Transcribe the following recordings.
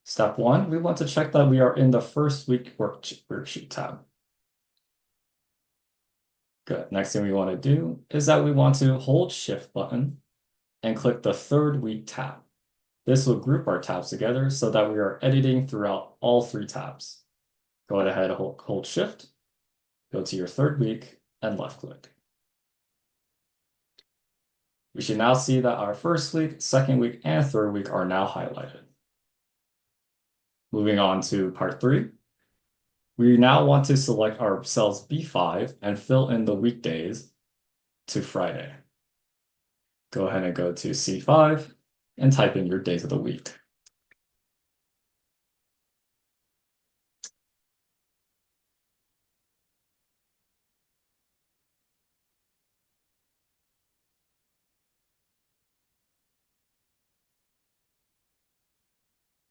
Step 1, we want to check that we are in the first week worksheet tab. Good. Next thing we want to do is that we want to hold Shift button and click the third week tab. This will group our tabs together so that we are editing throughout all 3 tabs. Go ahead and hold Shift, go to your third week, and left click. We should now see that our first week, second week, and third week are now highlighted. Moving on to part 3. We now want to select our cells B5 and fill in the weekdays to Friday. Go ahead and go to C5 and type in your days of the week.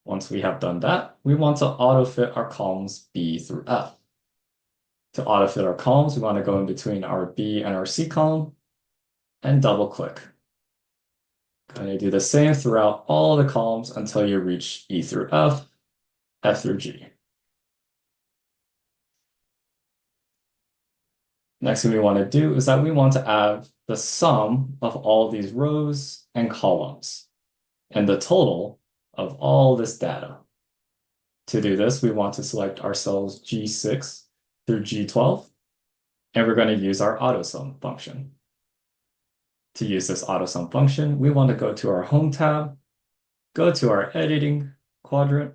Once we have done that, we want to auto-fit our columns B through F. To auto-fit our columns, we want to go in between our B and our C column and double-click. Going to do the same throughout all the columns until you reach E through F, F through G. Next thing we want to do is that we want to add the sum of all these rows and columns and the total of all this data. To do this, we want to select our cells G6 through G12, and we're going to use our AutoSum function. To use this AutoSum function, we want to go to our Home tab, go to our Editing quadrant,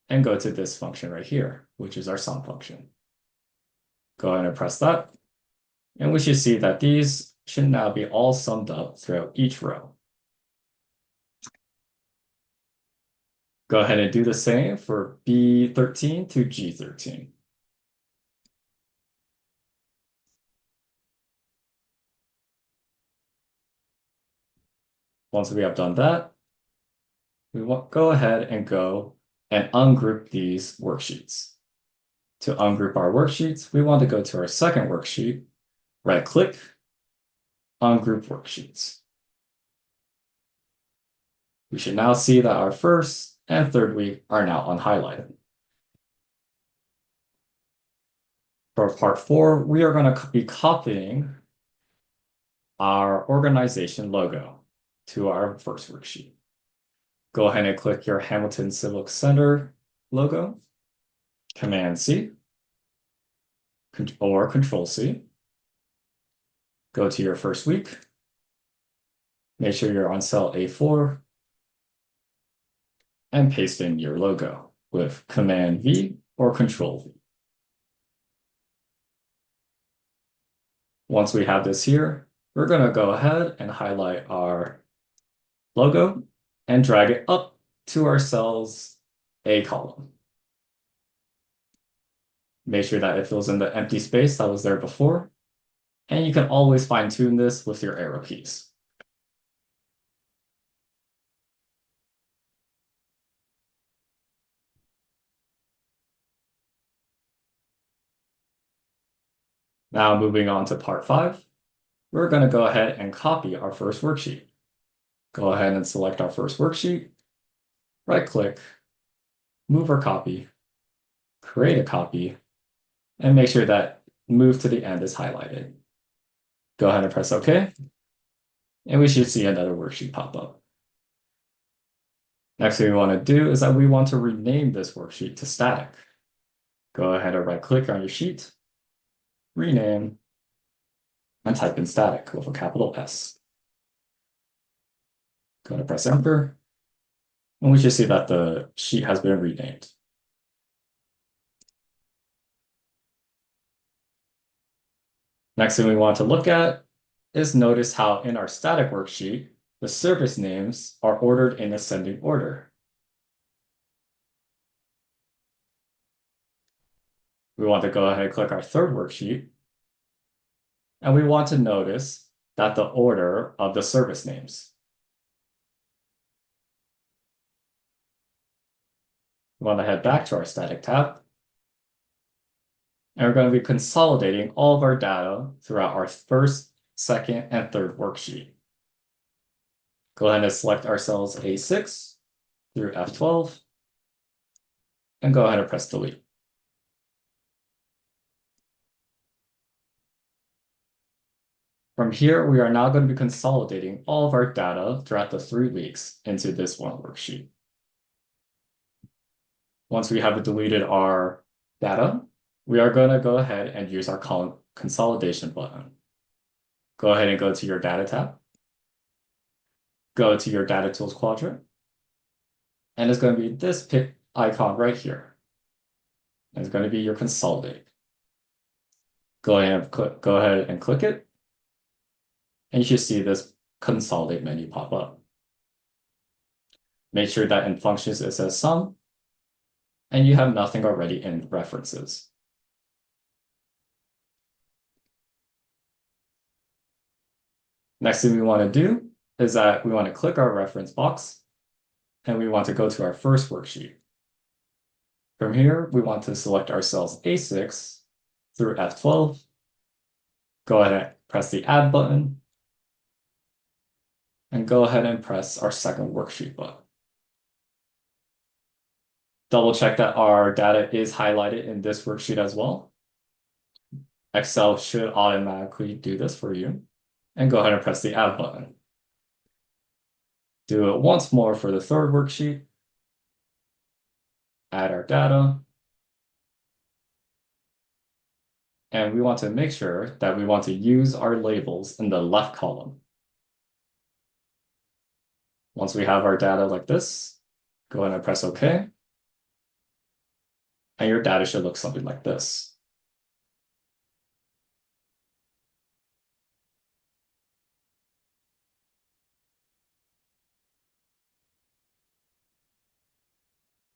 and go to this function right here, which is our sum function. Go ahead and press that, and we should see that these should now be all summed up throughout each row. Go ahead and do the same for B13 to G13. Once we have done that, we want go ahead and go and ungroup these worksheets. To ungroup our worksheets, we want to go to our second worksheet, right-click, ungroup worksheets. We should now see that our first and third week are now unhighlighted. For part 4, we are going to be copying our organization logo to our first worksheet. Go ahead and click your Hamilton Civic Center logo, Command-C, or Control-C. Go to your first week. Make sure you're on cell A4 and paste in your logo with Command-V or Control-V. Once we have this here, we're going to go ahead and highlight our logo and drag it up to our cell's A column. Make sure that it fills in the empty space that was there before, and you can always fine-tune this with your arrow keys. Now moving on to part 5, we're going to go ahead and copy our first worksheet. Go ahead and select our first worksheet, right-click, move or copy, create a copy, and make sure that move to the end is highlighted. Go ahead and press OK, and we should see another worksheet pop up. Next thing we want to do is that we want to rename this worksheet to static. Go ahead and right-click on your sheet, rename, and type in static with a capital S. Go to press enter, and we should see that the sheet has been renamed. Next thing we want to look at is notice how in our static worksheet, the service names are ordered in ascending order. We want to go ahead and click our third worksheet, and we want to notice that the order of the service names. We want to head back to our static tab, and we're going to be consolidating all of our data throughout our first, second, and third worksheet. Go ahead and select our cells A6 through F12, and go ahead and press delete. From here, we are now going to be consolidating all of our data throughout the 3 weeks into this one worksheet. Once we have deleted our data, we are going to go ahead and use our column consolidation button. Go ahead and go to your data tab. Go to your data tools quadrant. And it's going to be this pick icon right here. And it's going to be your consolidate. Go ahead and click it. And you should see this consolidate menu pop up. Make sure that in functions it says sum, and you have nothing already in references. Next thing we want to do is that we want to click our reference box, and we want to go to our first worksheet. From here, we want to select our cells A6 through F12. Go ahead and press the add button, and go ahead and press our second worksheet button. Double check that our data is highlighted in this worksheet as well. Excel should automatically do this for you. And go ahead and press the add button. Do it once more for the third worksheet. Add our data. And we want to make sure that we want to use our labels in the left column. Once we have our data like this, go ahead and press OK. And your data should look something like this.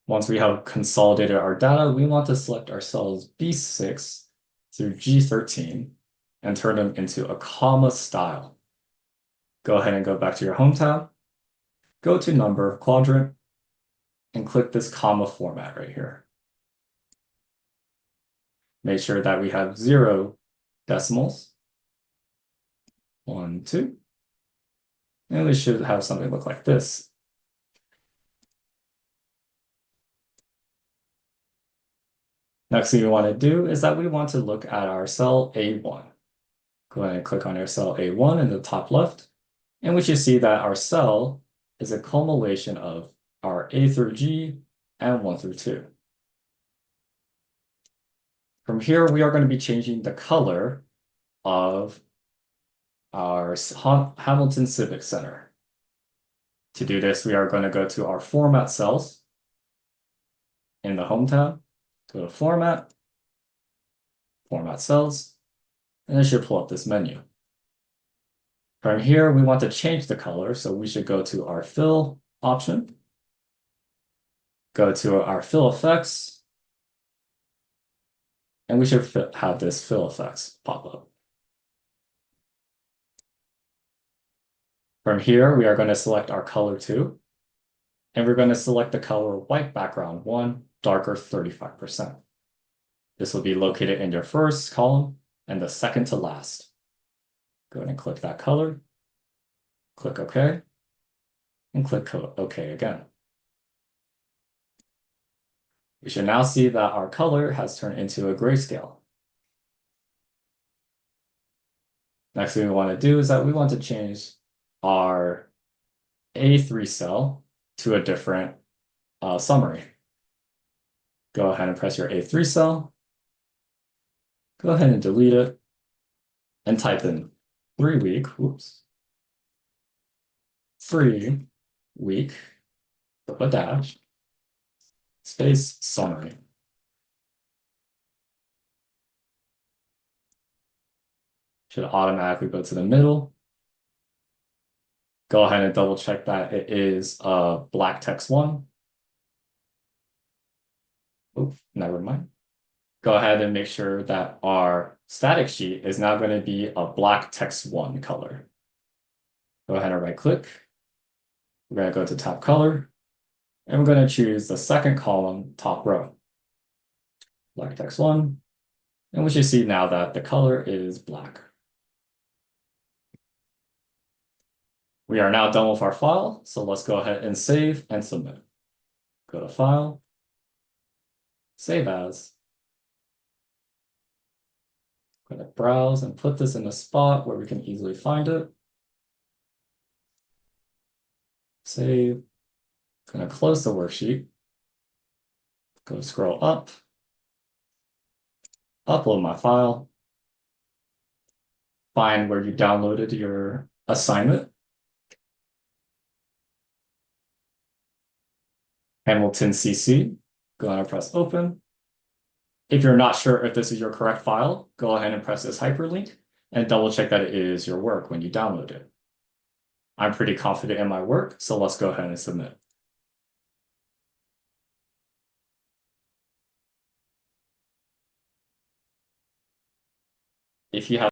Once we have consolidated our data, we want to select our cells B6 through G13 and turn them into a comma style. Go ahead and go back to your Home tab, go to Number quadrant, and click this comma format right here. Make sure that we have 0 decimals. 1, 2. And we should have something look like this. Next thing we want to do is that we want to look at our cell A1. Go ahead and click on our cell A1 in the top left, and we should see that our cell is a culmination of our A through G and 1 through 2. From here, we are going to be changing the color of our Hamilton Civic Center. To do this, we are going to go to our Format cells in the Home tab, go to Format, Format cells, and it should pull up this menu. From here, we want to change the color, so we should go to our Fill option, go to our Fill Effects, and we should have this Fill Effects pop up. From here, we are going to select our color 2, and we're going to select the color white background 1, darker 35%. This will be located in your first column and the second to last. Go ahead and click that color, click OK, and click OK again. We should now see that our color has turned into a grayscale. Next thing we want to do is that we want to change our A3 cell to a different summary. Go ahead and press your A3 cell. Go ahead and delete it and type in 3 week, 3 week, a dash, space summary. Should automatically go to the middle. Go ahead and double check that it is black text 1. Oh, never mind. Go ahead and make sure that our static sheet is now going to be a black text 1 color. Go ahead and right click. We're going to go to top color, and we're going to choose the second column, top row. Black text 1, and we should see now that the color is black. We are now done with our file, so let's go ahead and save and submit. go to File, Save As. I'm going to browse and put this in a spot where we can easily find it. Save. I'm going to close the worksheet. Go scroll up, upload my file, find where you downloaded your assignment. Hamilton CC, go ahead and press open. If you're not sure if this is your correct file, go ahead and press this hyperlink and double check that it is your work when you download it. I'm pretty confident in my work, so let's go ahead and submit. If you have